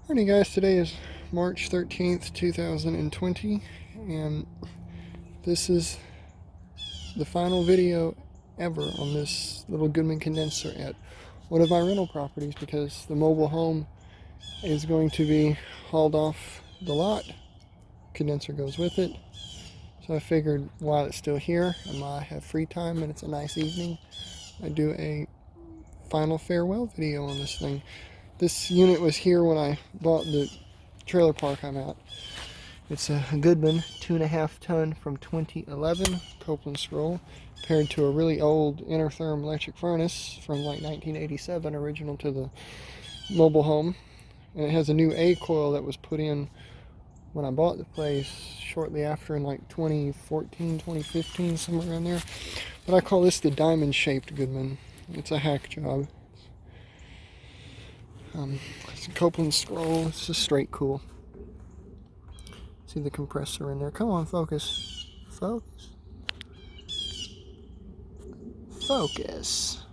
Morning guys, today is March 13th, 2020, and this is the final video ever on this little Goodman condenser at one of my rental properties because the mobile home is going to be hauled off the lot. Condenser goes with it. So I figured while it's still here and I have free time and it's a nice evening, I'd do a final farewell video on this thing. This unit was here when I bought the trailer park I'm at. It's a Goodman 2.5 ton from 2011 Copeland scroll paired to a really old Intertherm electric furnace from like 1987, original to the mobile home. And it has a new A coil that was put in when I bought the place shortly after in like 2014, 2015, somewhere around there. But I call this the diamond shaped Goodman. It's a hack job. It's a Copeland scroll. It's just straight cool. See the compressor in there. Come on, focus. Focus. Focus.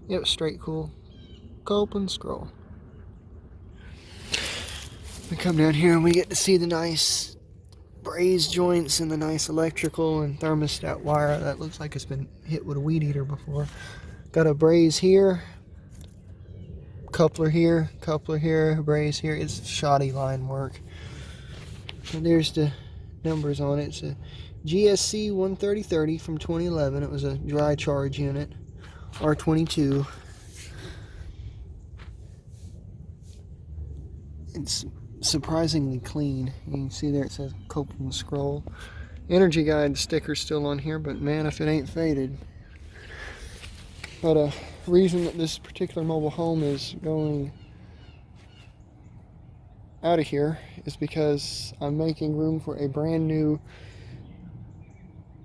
Yep, straight cool. Copeland scroll. We come down here and we get to see the nice braze joints and the nice electrical and thermostat wire that looks like it's been hit with a weed eater before. Got a braze here, coupler here, braze here. It's shoddy line work. And there's the numbers on it. It's a GSC 13030 from 2011. It was a dry charge unit, R22. It's surprisingly clean. You can see there it says Copeland scroll. Energy guide sticker's still on here, but man, if it ain't faded. But a reason that this particular mobile home is going out of here is because I'm making room for a brand new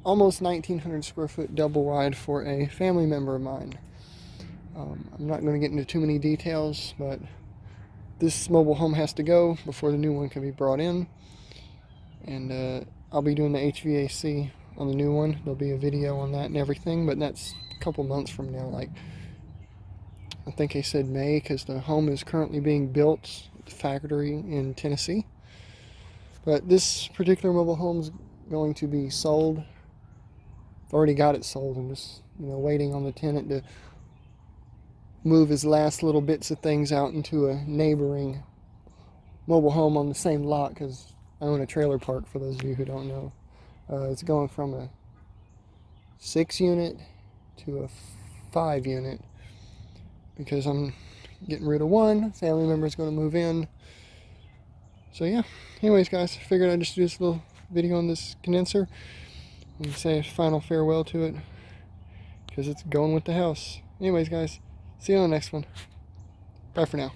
almost 1900 square foot double wide for a family member of mine. I'm not going to get into too many details, but this mobile home has to go before the new one can be brought in. And I'll be doing the HVAC on the new one. There'll be a video on that and everything, but that's a couple months from now. Like, I think I said May, because the home is currently being built at the factory in Tennessee. But this particular mobile home is going to be sold. I've already got it sold. I'm just, waiting on the tenant to move his last little bits of things out into a neighboring mobile home on the same lot, because I own a trailer park, for those of you who don't know. It's going from a 6 unit to a 5 unit because I'm getting rid of one. Family member is going to move in. So yeah, anyways guys, I figured I'd just do this little video on this condenser and say a final farewell to it because it's going with the house. Anyways guys, see you on the next one. Bye for now.